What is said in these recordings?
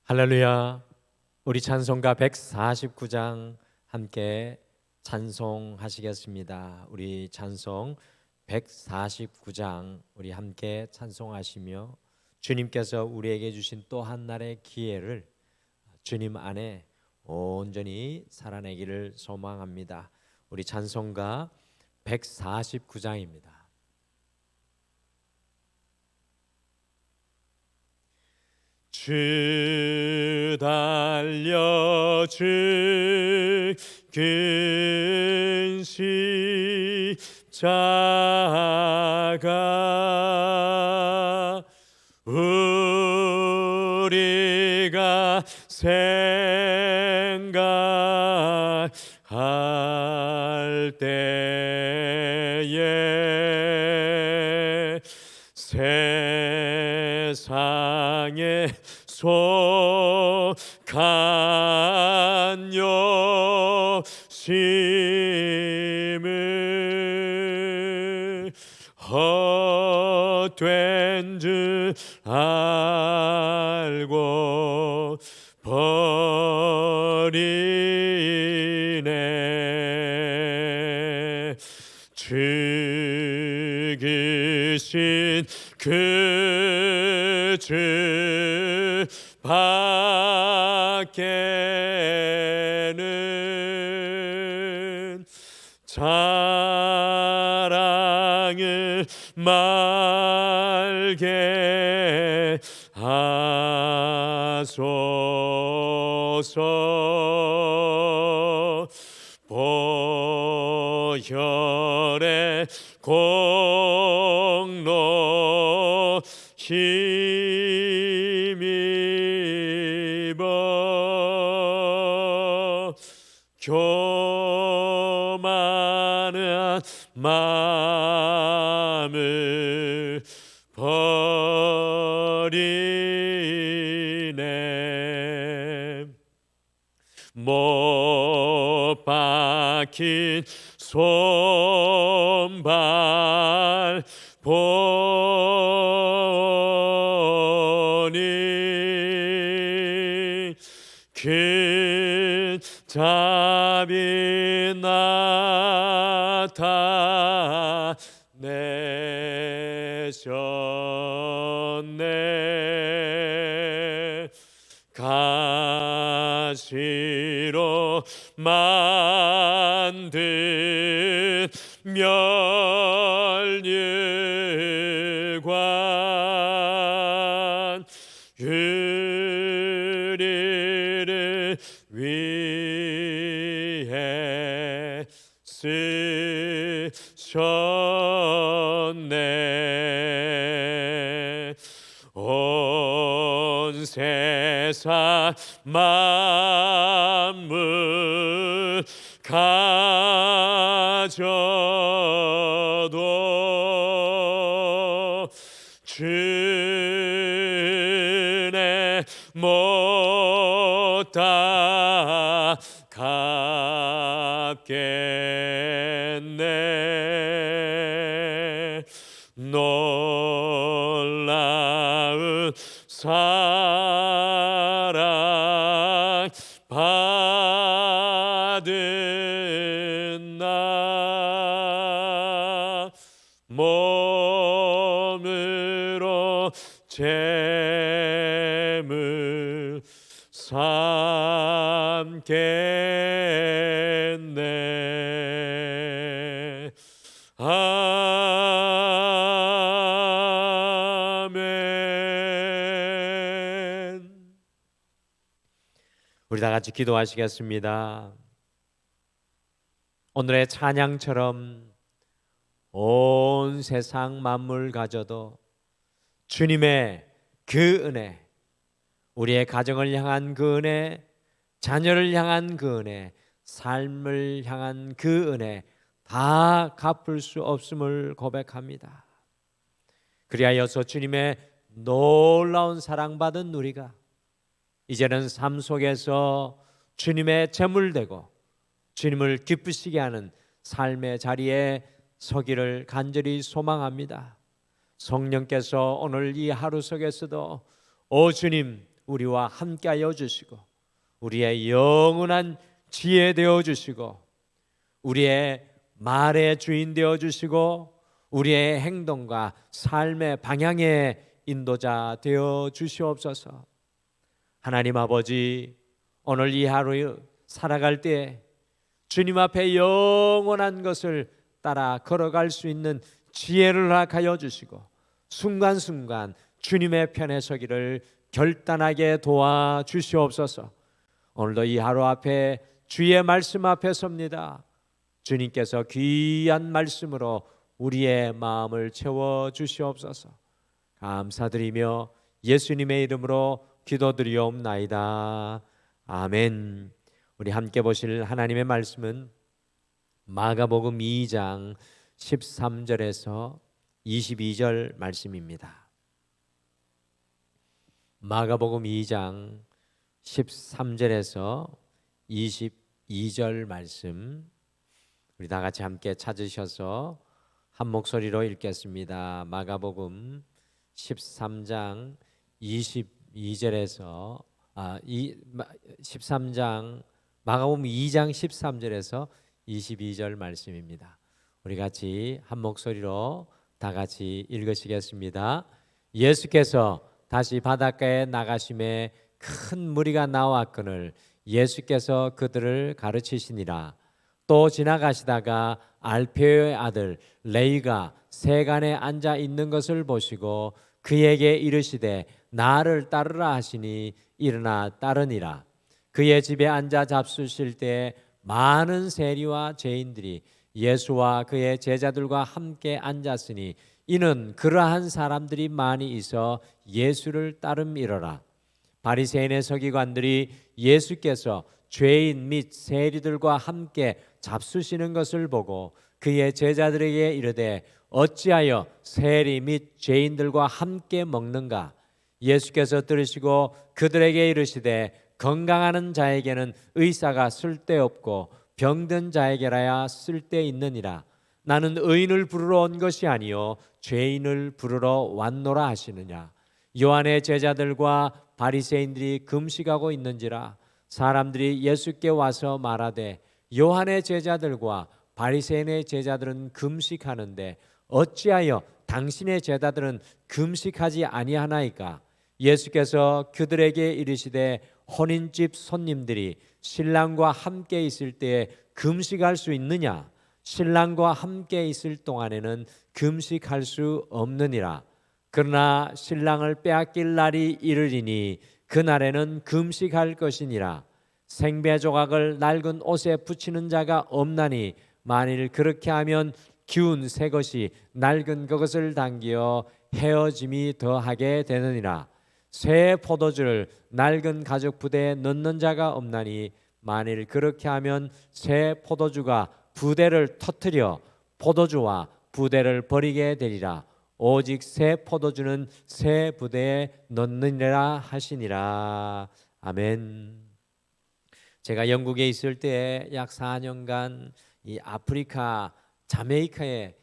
할렐루야. 우리 찬송가 149장 함께 찬송하시겠습니다. 우리 찬송 149장 우리 함께 찬송하시며 주님께서 우리에게 주신 또 한 날의 기회를 주님 안에 온전히 살아내기를 소망합니다. 우리 찬송가 149장입니다. 주 달려 죽은 십자가 우리가 생각할 때에 세상에 속한 욕심을 헛된 줄 알고 버리네. 죽으신 그 주 밖에는 자랑을 말게 하소서. 보혈의 공로 힘입어 교만한 마음을 버리네. 못 박힌 손발 보니 큰 답이 나타내셨네. 가시로 만든 멸류관 우리를 위해 쓰셨네. 온 세상 만물 가져도 주네 못다 갚겠네. 놀라운 사랑 받은 나 몸으로 재물 삼겠네. 아멘. 우리 다 같이 기도하시겠습니다. 오늘의 찬양처럼 온 세상 만물 가져도 주님의 그 은혜, 우리의 가정을 향한 그 은혜, 자녀를 향한 그 은혜, 삶을 향한 그 은혜 다 갚을 수 없음을 고백합니다. 그리하여서 주님의 놀라운 사랑받은 우리가 이제는 삶 속에서 주님의 제물되고 주님을 기쁘시게 하는 삶의 자리에 서기를 간절히 소망합니다. 성령께서 오늘 이 하루 속에서도 오 주님 우리와 함께하여 주시고 우리의 영원한 지혜 되어 주시고 우리의 말의 주인 되어 주시고 우리의 행동과 삶의 방향의 인도자 되어 주시옵소서. 하나님 아버지, 오늘 이 하루 살아갈 때 주님 앞에 영원한 것을 따라 걸어갈 수 있는 지혜를 허락하여 주시고 순간순간 주님의 편에 서기를 결단하게 도와주시옵소서. 오늘도 이 하루 앞에 주의 말씀 앞에 섭니다. 주님께서 귀한 말씀으로 우리의 마음을 채워주시옵소서. 감사드리며 예수님의 이름으로 기도드리옵나이다. 아멘. 우리 함께 보실 하나님의 말씀은 마가복음 2장 13절에서 22절 말씀입니다. 마가복음 2장 13절에서 22절 말씀, 우리 다 같이 함께 찾으셔서 한 목소리로 읽겠습니다. 마가복음 13장 22절에서 13장 마가복음 2장 13절에서 22절 말씀입니다. 우리 같이 한 목소리로 다 같이 읽으시겠습니다. 예수께서 다시 바닷가에 나가심에 큰 무리가 나왔거늘 예수께서 그들을 가르치시니라. 또 지나가시다가 알페오의 아들 레위가 세간에 앉아 있는 것을 보시고 그에게 이르시되 나를 따르라 하시니 일어나 따르니라. 그의 집에 앉아 잡수실 때 많은 세리와 죄인들이 예수와 그의 제자들과 함께 앉았으니 이는 그러한 사람들이 많이 있어 예수를 따름이러라. 바리새인의 서기관들이 예수께서 죄인 및 세리들과 함께 잡수시는 것을 보고 그의 제자들에게 이르되 어찌하여 세리 및 죄인들과 함께 먹는가? 예수께서 들으시고 그들에게 이르시되 건강하는 자에게는 의사가 쓸데없고 병든 자에게라야 쓸데있느니라. 나는 의인을 부르러 온 것이 아니요 죄인을 부르러 왔노라 하시느냐. 요한의 제자들과 바리새인들이 금식하고 있는지라. 사람들이 예수께 와서 말하되 요한의 제자들과 바리새인의 제자들은 금식하는데 어찌하여 당신의 제자들은 금식하지 아니하나이까? 예수께서 그들에게 이르시되 혼인집 손님들이 신랑과 함께 있을 때에 금식할 수 있느냐? 신랑과 함께 있을 동안에는 금식할 수 없느니라. 그러나 신랑을 빼앗길 날이 이르리니 그날에는 금식할 것이니라. 생배 조각을 낡은 옷에 붙이는 자가 없나니 만일 그렇게 하면 기운 새 것이 낡은 그것을 당기어 헤어짐이 더하게 되느니라. 새 포도주를 낡은 가죽 부대에 넣는 자가 없나니 만일 그렇게 하면 새 포도주가 부대를 터뜨려 포도주와 부대를 버리게 되리라. 오직 새 포도주는 새 부대에 넣느니라 하시니라. 아멘. 제가 영국에 있을 때 약 4년간 이 아프리카 자메이카에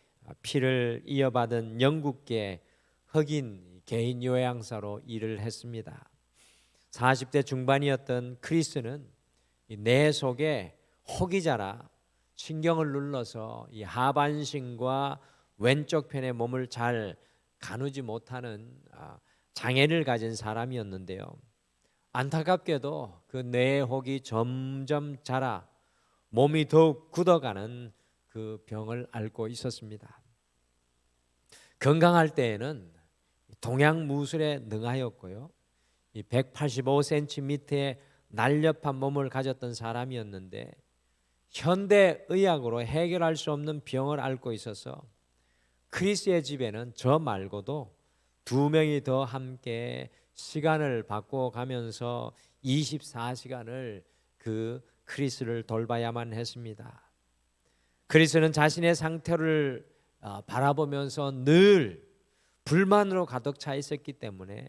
피를 이어받은 영국계 흑인 개인 요양사로 일을 했습니다. 40대 중반이었던 크리스는 뇌 속에 혹이 자라 신경을 눌러서 이 하반신과 왼쪽 편의 몸을 잘 가누지 못하는 장애를 가진 사람이었는데요. 안타깝게도 그 뇌의 혹이 점점 자라 몸이 더욱 굳어가는 그 병을 앓고 있었습니다. 건강할 때에는 동양 무술에 능하였고요. 185cm의 날렵한 몸을 가졌던 사람이었는데 현대 의학으로 해결할 수 없는 병을 앓고 있어서 크리스의 집에는 저 말고도 2명이 더 함께 시간을 바꿔가면서 24시간을 그 크리스를 돌봐야만 했습니다. 크리스는 자신의 상태를 바라보면서 늘 불만으로 가득 차 있었기 때문에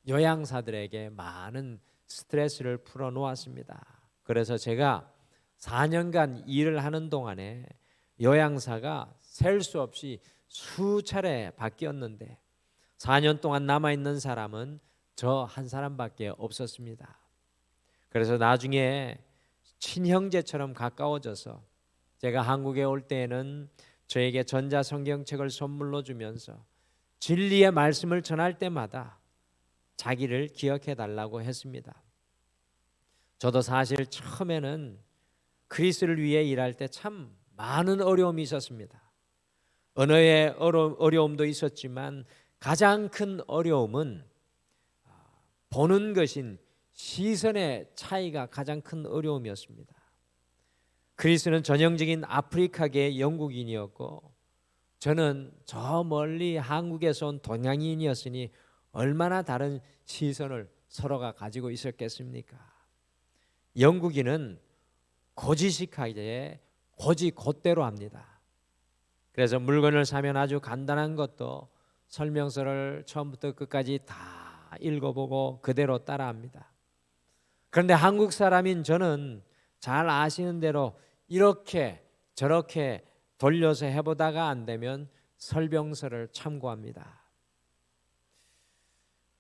요양사들에게 많은 스트레스를 풀어놓았습니다. 그래서 제가 4년간 일을 하는 동안에 요양사가 셀 수 없이 수차례 바뀌었는데 4년 동안 남아있는 사람은 저 한 사람밖에 없었습니다. 그래서 나중에 친형제처럼 가까워져서 제가 한국에 올 때에는 저에게 전자성경책을 선물로 주면서 진리의 말씀을 전할 때마다 자기를 기억해 달라고 했습니다. 저도 사실 처음에는 그리스를 위해 일할 때 참 많은 어려움이 있었습니다. 언어의 어려움도 있었지만 가장 큰 어려움은 보는 것인 시선의 차이가 가장 큰 어려움이었습니다. 크리스는 전형적인 아프리카계 영국인이었고 저는 저 멀리 한국에서 온 동양인이었으니 얼마나 다른 시선을 서로가 가지고 있었겠습니까? 영국인은 고지식하게 고지곧대로 합니다. 그래서 물건을 사면 아주 간단한 것도 설명서를 처음부터 끝까지 다 읽어보고 그대로 따라합니다. 그런데 한국 사람인 저는 잘 아시는 대로 이렇게 저렇게 돌려서 해보다가 안 되면 설명서를 참고합니다.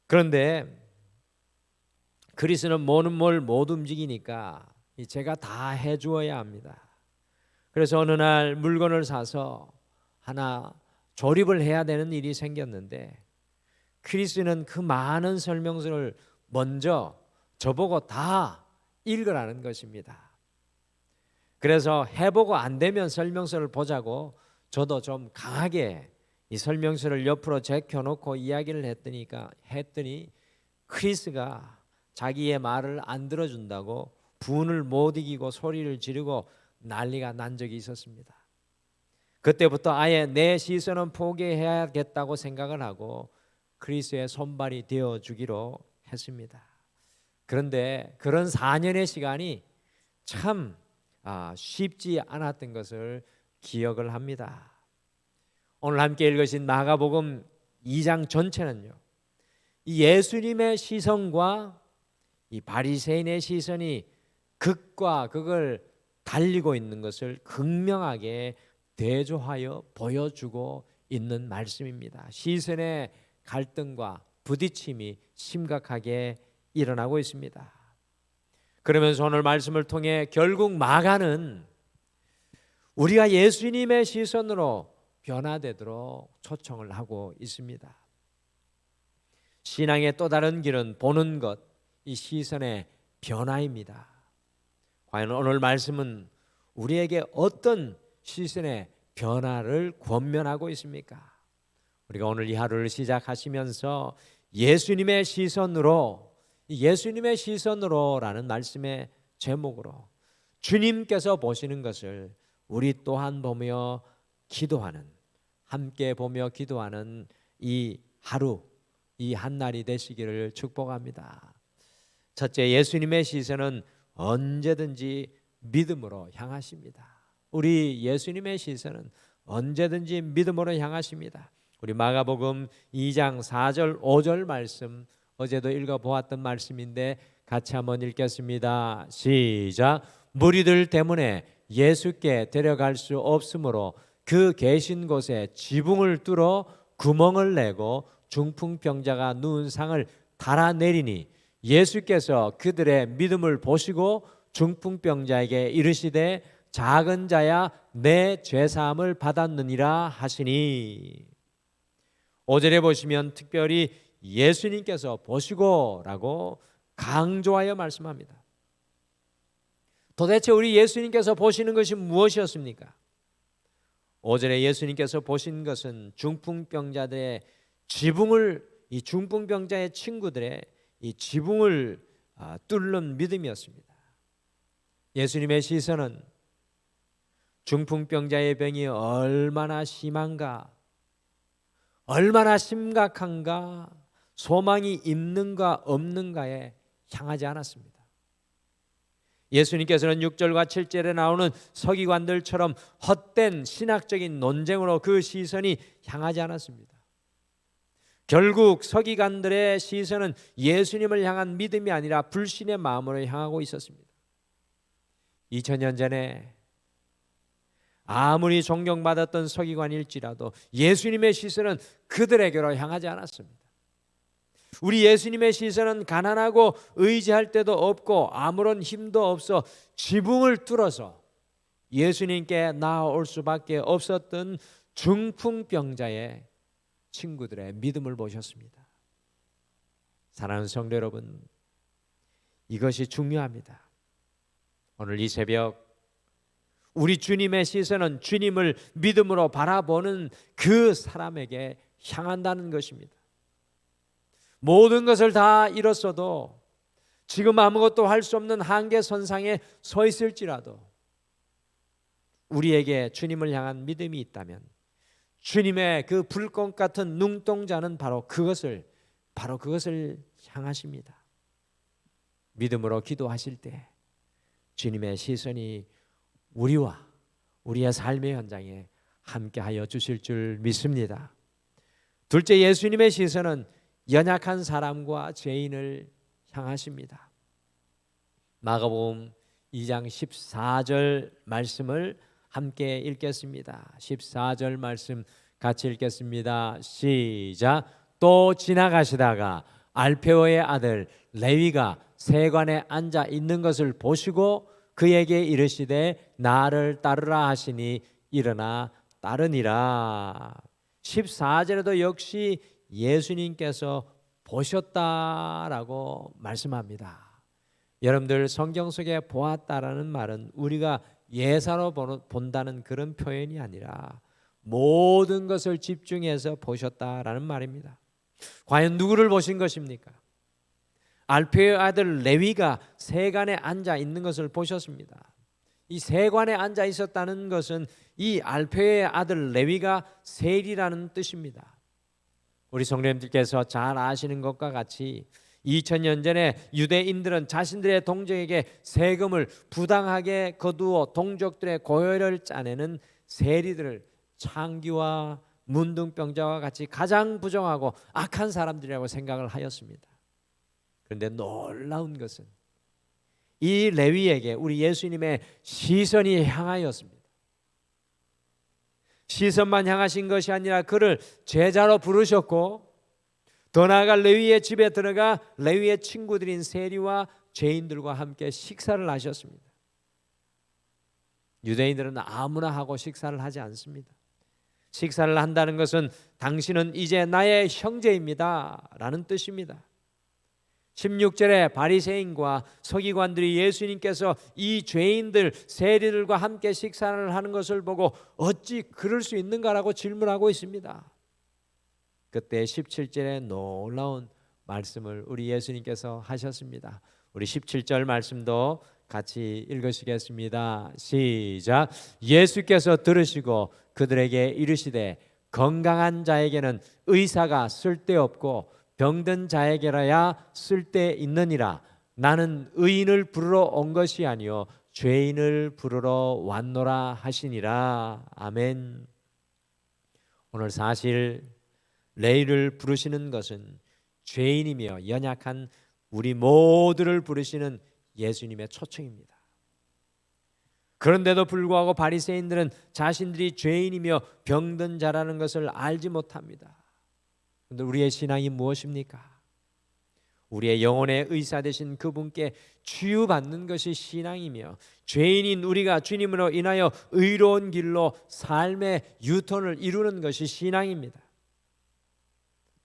그런데 그리스는 뭐는 뭘 못 움직이니까 제가 다 해주어야 합니다. 그래서 어느 날 물건을 사서 하나 조립을 해야 되는 일이 생겼는데 크리스는 그 많은 설명서를 먼저 저보고 다 읽으라는 것입니다. 그래서 해보고 안 되면 설명서를 보자고 저도 좀 강하게 이 설명서를 옆으로 제껴놓고 이야기를 했더니 크리스가 자기의 말을 안 들어준다고 분을 못 이기고 소리를 지르고 난리가 난 적이 있었습니다. 그때부터 아예 내 시선은 포기해야겠다고 생각을 하고 크리스의 손발이 되어주기로 했습니다. 그런데 그런 4년의 시간이 참 쉽지 않았던 것을 기억을 합니다. 오늘 함께 읽으신 마가복음 2장 전체는요, 이 예수님의 시선과 이 바리새인의 시선이 극과 극을 달리고 있는 것을 극명하게 대조하여 보여주고 있는 말씀입니다. 시선의 갈등과 부딪힘이 심각하게 일어나고 있습니다. 그러면서 오늘 말씀을 통해 결국 마가는 우리가 예수님의 시선으로 변화되도록 초청을 하고 있습니다. 신앙의 또 다른 길은 보는 것, 이 시선의 변화입니다. 과연 오늘 말씀은 우리에게 어떤 시선의 변화를 권면하고 있습니까? 우리가 오늘 이 하루를 시작하시면서 예수님의 시선으로라는 말씀의 제목으로 주님께서 보시는 것을 우리 또한 보며 기도하는, 함께 보며 기도하는 이 하루, 이 한날이 되시기를 축복합니다. 첫째, 예수님의 시선은 언제든지 믿음으로 향하십니다. 우리 예수님의 시선은 언제든지 믿음으로 향하십니다. 우리 마가복음 2장 4절 5절 말씀 어제도 읽어보았던 말씀인데 같이 한번 읽겠습니다. 시작. 무리들 때문에 예수께 데려갈 수 없으므로 그 계신 곳에 지붕을 뚫어 구멍을 내고 중풍병자가 누운 상을 달아내리니 예수께서 그들의 믿음을 보시고 중풍병자에게 이르시되 작은 자야 내 죄사함을 받았느니라 하시니. 5절에 보시면 특별히 예수님께서 보시고라고 강조하여 말씀합니다. 도대체 우리 예수님께서 보시는 것이 무엇이었습니까? 5절에 예수님께서 보신 것은 중풍병자들의 지붕을, 이 중풍병자의 친구들의 이 지붕을 뚫는 믿음이었습니다. 예수님의 시선은 중풍병자의 병이 얼마나 심한가, 얼마나 심각한가, 소망이 있는가 없는가에 향하지 않았습니다. 예수님께서는 6절과 7절에 나오는 서기관들처럼 헛된 신학적인 논쟁으로 그 시선이 향하지 않았습니다. 결국 서기관들의 시선은 예수님을 향한 믿음이 아니라 불신의 마음으로 향하고 있었습니다. 2000년 전에 아무리 존경받았던 서기관일지라도 예수님의 시선은 그들에게로 향하지 않았습니다. 우리 예수님의 시선은 가난하고 의지할 데도 없고 아무런 힘도 없어 지붕을 뚫어서 예수님께 나아올 수밖에 없었던 중풍병자의 친구들의 믿음을 보셨습니다. 사랑하는 성도 여러분, 이것이 중요합니다. 오늘 이 새벽 우리 주님의 시선은 주님을 믿음으로 바라보는 그 사람에게 향한다는 것입니다. 모든 것을 다 잃었어도 지금 아무것도 할 수 없는 한계선상에 서 있을지라도 우리에게 주님을 향한 믿음이 있다면 주님의 그 불꽃 같은 눈동자는 바로 그것을 향하십니다. 믿음으로 기도하실 때 주님의 시선이 우리와 우리의 삶의 현장에 함께하여 주실 줄 믿습니다. 둘째, 예수님의 시선은 연약한 사람과 죄인을 향하십니다. 마가복음 2장 14절 말씀을 함께 읽겠습니다. 14절 말씀 같이 읽겠습니다. 시작. 또 지나가시다가 알페오의 아들 레위가 세관에 앉아 있는 것을 보시고 그에게 이르시되 나를 따르라 하시니 일어나 따르니라. 14절에도 역시 예수님께서 보셨다라고 말씀합니다. 여러분들, 성경 속에 보았다라는 말은 우리가 예사로 본다는 그런 표현이 아니라 모든 것을 집중해서 보셨다라는 말입니다. 과연 누구를 보신 것입니까? 알페의 아들 레위가 세관에 앉아 있는 것을 보셨습니다. 이 세관에 앉아 있었다는 것은 이 알페의 아들 레위가 세리라는 뜻입니다. 우리 성도님들께서 잘 아시는 것과 같이 2000년 전에 유대인들은 자신들의 동족에게 세금을 부당하게 거두어 동족들의 고혈을 짜내는 세리들을 창기와 문둥병자와 같이 가장 부정하고 악한 사람들이라고 생각을 하였습니다. 그런데 놀라운 것은 이 레위에게 우리 예수님의 시선이 향하였습니다. 시선만 향하신 것이 아니라 그를 제자로 부르셨고 더 나아가 레위의 집에 들어가 레위의 친구들인 세리와 죄인들과 함께 식사를 하셨습니다. 유대인들은 아무나 하고 식사를 하지 않습니다. 식사를 한다는 것은 당신은 이제 나의 형제입니다 라는 뜻입니다. 16절에 바리새인과 서기관들이 예수님께서 이 죄인들 세리들과 함께 식사를 하는 것을 보고 어찌 그럴 수 있는가라고 질문하고 있습니다. 그때 17절에 놀라운 말씀을 우리 예수님께서 하셨습니다. 우리 17절 말씀도 같이 읽으시겠습니다. 시작. 예수께서 들으시고 그들에게 이르시되 건강한 자에게는 의사가 쓸데없고 병든 자에게라야 쓸데있느니라. 나는 의인을 부르러 온 것이 아니요 죄인을 부르러 왔노라 하시니라. 아멘. 오늘 사실 레위를 부르시는 것은 죄인이며 연약한 우리 모두를 부르시는 예수님의 초청입니다. 그런데도 불구하고 바리새인들은 자신들이 죄인이며 병든 자라는 것을 알지 못합니다. 그런데 우리의 신앙이 무엇입니까? 우리의 영혼의 의사 되신 그분께 치유받는 것이 신앙이며 죄인인 우리가 주님으로 인하여 의로운 길로 삶의 유턴을 이루는 것이 신앙입니다.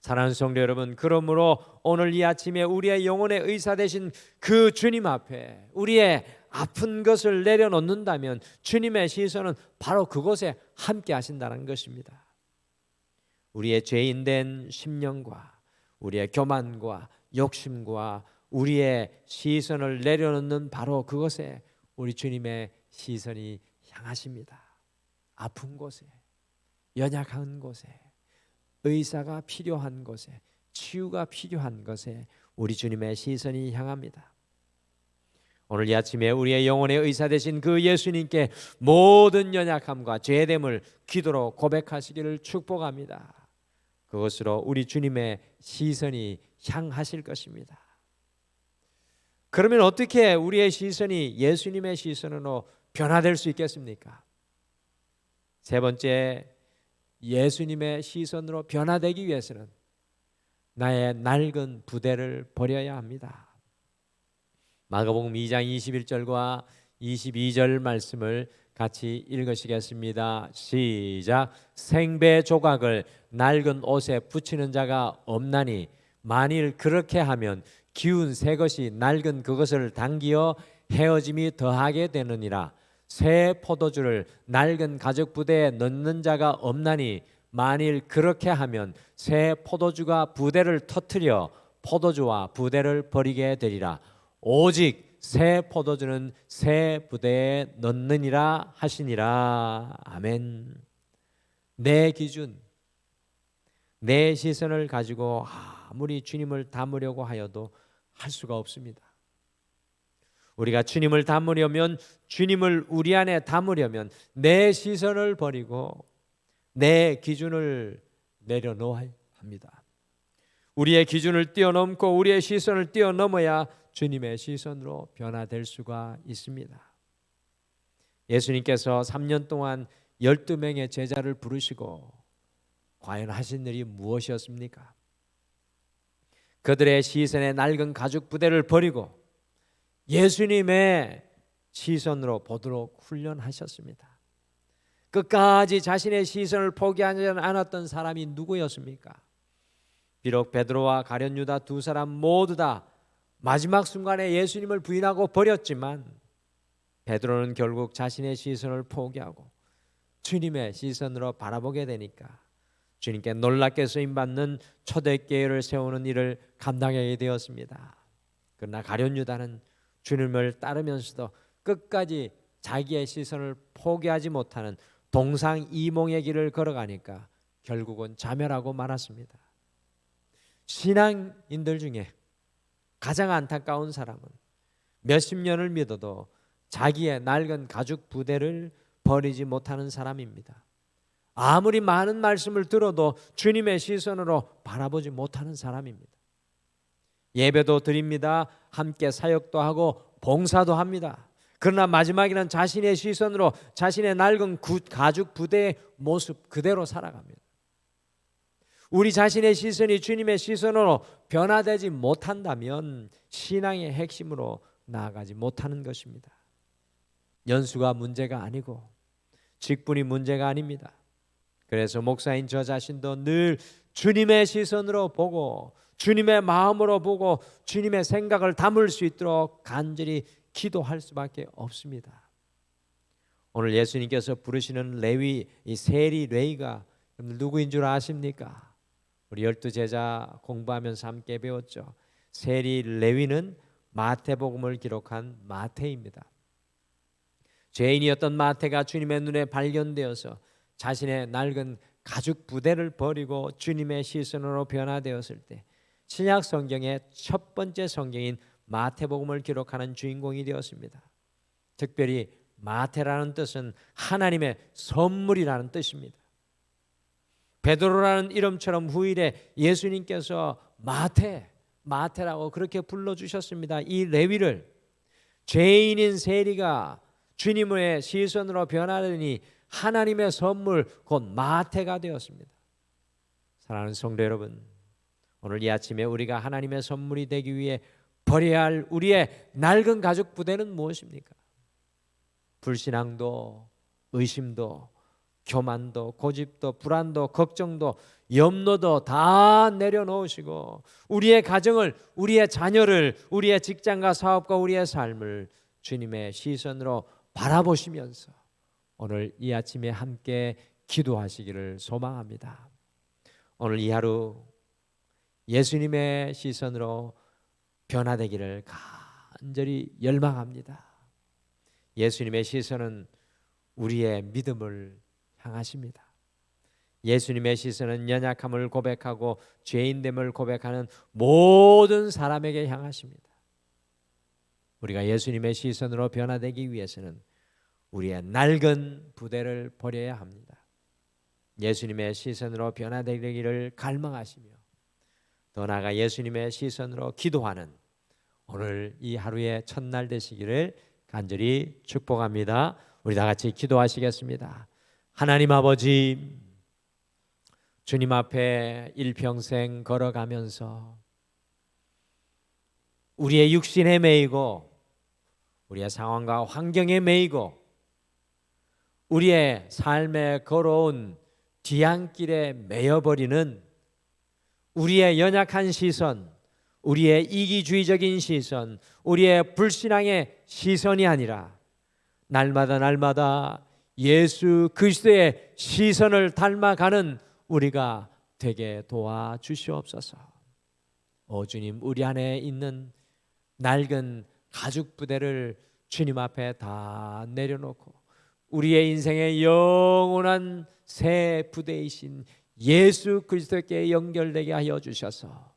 사랑하는 성도 여러분, 그러므로 오늘 이 아침에 우리의 영혼의 의사 되신 그 주님 앞에 우리의 아픈 것을 내려놓는다면 주님의 시선은 바로 그곳에 함께 하신다는 것입니다. 우리의 죄인된 심령과 우리의 교만과 욕심과 우리의 시선을 내려놓는 바로 그곳에 우리 주님의 시선이 향하십니다. 아픈 곳에, 연약한 곳에, 의사가 필요한 곳에, 치유가 필요한 곳에 우리 주님의 시선이 향합니다. 오늘 이 아침에 우리의 영혼의 의사 되신 그 예수님께 모든 연약함과 죄됨을 기도로 고백하시기를 축복합니다. 그것으로 우리 주님의 시선이 향하실 것입니다. 그러면 어떻게 우리의 시선이 예수님의 시선으로 변화될 수 있겠습니까? 세 번째, 예수님의 시선으로 변화되기 위해서는 나의 낡은 부대를 버려야 합니다. 마가복음 2장 21절과 22절 말씀을 같이 읽으시겠습니다. 시작. 생배 조각을 낡은 옷에 붙이는 자가 없나니 만일 그렇게 하면 기운 새 것이 낡은 그것을 당기어 헤어짐이 더하게 되느니라. 새 포도주를 낡은 가죽 부대에 넣는 자가 없나니 만일 그렇게 하면 새 포도주가 부대를 터뜨려 포도주와 부대를 버리게 되리라. 오직 새 포도주는 새 부대에 넣느니라 하시니라. 아멘. 내 기준, 내 시선을 가지고 아무리 주님을 담으려고 하여도 할 수가 없습니다. 우리가 주님을 담으려면, 주님을 우리 안에 담으려면 내 시선을 버리고 내 기준을 내려놓아야 합니다. 우리의 기준을 뛰어넘고 우리의 시선을 뛰어넘어야 주님의 시선으로 변화될 수가 있습니다. 예수님께서 3년 동안 12명의 제자를 부르시고 과연 하신 일이 무엇이었습니까? 그들의 시선에 낡은 가죽 부대를 버리고 예수님의 시선으로 보도록 훈련하셨습니다. 끝까지 자신의 시선을 포기하지 않았던 사람이 누구였습니까? 비록 베드로와 가룟 유다 두 사람 모두 다 마지막 순간에 예수님을 부인하고 버렸지만 베드로는 결국 자신의 시선을 포기하고 주님의 시선으로 바라보게 되니까 주님께 놀랍게 쓰임받는 초대교회를 세우는 일을 감당하게 되었습니다. 그러나 가룟 유다는 주님을 따르면서도 끝까지 자기의 시선을 포기하지 못하는 동상이몽의 길을 걸어가니까 결국은 자멸하고 말았습니다. 신앙인들 중에 가장 안타까운 사람은 몇십 년을 믿어도 자기의 낡은 가죽 부대를 버리지 못하는 사람입니다. 아무리 많은 말씀을 들어도 주님의 시선으로 바라보지 못하는 사람입니다. 예배도 드립니다. 함께 사역도 하고 봉사도 합니다. 그러나 마지막에는 자신의 시선으로 자신의 낡은 가죽 부대의 모습 그대로 살아갑니다. 우리 자신의 시선이 주님의 시선으로 변화되지 못한다면 신앙의 핵심으로 나아가지 못하는 것입니다. 연수가 문제가 아니고 직분이 문제가 아닙니다. 그래서 목사인 저 자신도 늘 주님의 시선으로 보고 주님의 마음으로 보고 주님의 생각을 담을 수 있도록 간절히 기도할 수밖에 없습니다. 오늘 예수님께서 부르시는 레위, 이 세리 레위가 누구인 줄 아십니까? 우리 12제자 공부하면서 함께 배웠죠. 세리 레위는 마태복음을 기록한 마태입니다. 죄인이었던 마태가 주님의 눈에 발견되어서 자신의 낡은 가죽 부대를 버리고 주님의 시선으로 변화되었을 때 신약 성경의 첫 번째 성경인 마태복음을 기록하는 주인공이 되었습니다. 특별히 마태라는 뜻은 하나님의 선물이라는 뜻입니다. 베드로라는 이름처럼 후일에 예수님께서 마태라고 그렇게 불러주셨습니다. 이 레위를 죄인인 세리가 주님의 시선으로 변하더니 하나님의 선물 곧 마태가 되었습니다. 사랑하는 성도 여러분, 오늘 이 아침에 우리가 하나님의 선물이 되기 위해 버려야 할 우리의 낡은 가죽 부대는 무엇입니까? 불신앙도, 의심도, 교만도, 고집도, 불안도, 걱정도, 염려도 다 내려놓으시고 우리의 가정을, 우리의 자녀를, 우리의 직장과 사업과 우리의 삶을 주님의 시선으로 바라보시면서 오늘 이 아침에 함께 기도하시기를 소망합니다. 오늘 이 하루 예수님의 시선으로 변화되기를 간절히 열망합니다. 예수님의 시선은 우리의 믿음을 향하십니다. 예수님의 시선은 연약함을 고백하고 죄인됨을 고백하는 모든 사람에게 향하십니다. 우리가 예수님의 시선으로 변화되기 위해서는 우리의 낡은 부대를 버려야 합니다. 예수님의 시선으로 변화되기를 갈망하시며 더 나아가 예수님의 시선으로 기도하는 오늘 이 하루의 첫날 되시기를 간절히 축복합니다. 우리 다 같이 기도하시겠습니다. 하나님 아버지, 주님 앞에 일평생 걸어가면서 우리의 육신에 매이고 우리의 상황과 환경에 매이고 우리의 삶에 걸어온 뒤안길에 매여버리는 우리의 연약한 시선, 우리의 이기주의적인 시선, 우리의 불신앙의 시선이 아니라 날마다 예수 그리스도의 시선을 닮아가는 우리가 되게 도와주시옵소서. 오 주님, 우리 안에 있는 낡은 가죽 부대를 주님 앞에 다 내려놓고 우리의 인생의 영원한 새 부대이신 예수 그리스도께 연결되게 하여 주셔서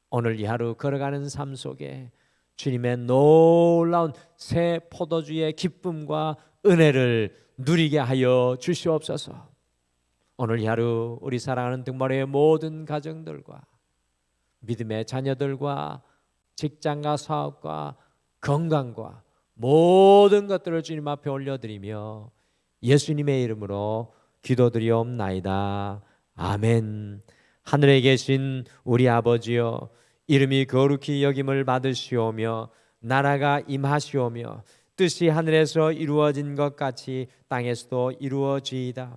오늘 이 하루 걸어가는 삶 속에 주님의 놀라운 새 포도주의 기쁨과 은혜를 누리게 하여 주시옵소서. 오늘 이 하루 우리 사랑하는 등마루의 모든 가정들과 믿음의 자녀들과 직장과 사업과 건강과 모든 것들을 주님 앞에 올려드리며 예수님의 이름으로 기도드리옵나이다. 아멘. 하늘에 계신 우리 아버지여, 이름이 거룩히 여김을 받으시오며 나라가 임하시오며 뜻이 하늘에서 이루어진 것 같이 땅에서도 이루어지이다.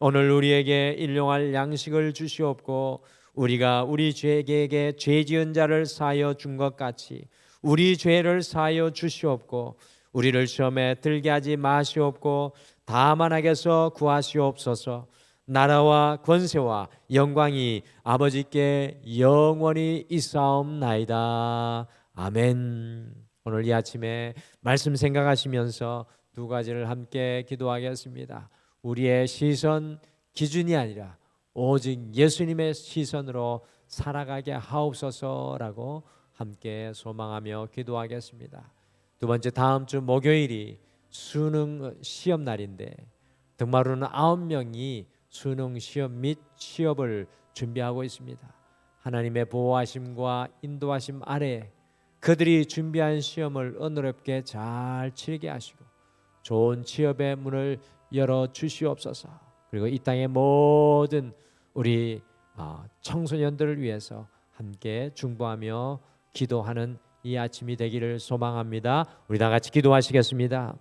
오늘 우리에게 일용할 양식을 주시옵고 우리가 우리 죄에게 죄 지은 자를 사하여 준 것 같이 우리 죄를 사하여 주시옵고 우리를 시험에 들게 하지 마시옵고 다만 악에서 구하시옵소서. 나라와 권세와 영광이 아버지께 영원히 있사옵나이다. 아멘. 오늘 이 아침에 말씀 생각하시면서 두 가지를 함께 기도하겠습니다. 우리의 시선 기준이 아니라 오직 예수님의 시선으로 살아가게 하옵소서라고 함께 소망하며 기도하겠습니다. 두 번째, 다음 주 목요일이 수능 시험 날인데 등마루는 9명이 수능 시험 및 취업을 준비하고 있습니다. 하나님의 보호하심과 인도하심 아래 그들이 준비한 시험을 은혜롭게 잘 치르게 하시고 좋은 취업의 문을 열어 주시옵소서. 그리고 이 땅의 모든 우리 청소년들을 위해서 함께 중보하며 기도하는 이 아침이 되기를 소망합니다. 우리 다 같이 기도하시겠습니다.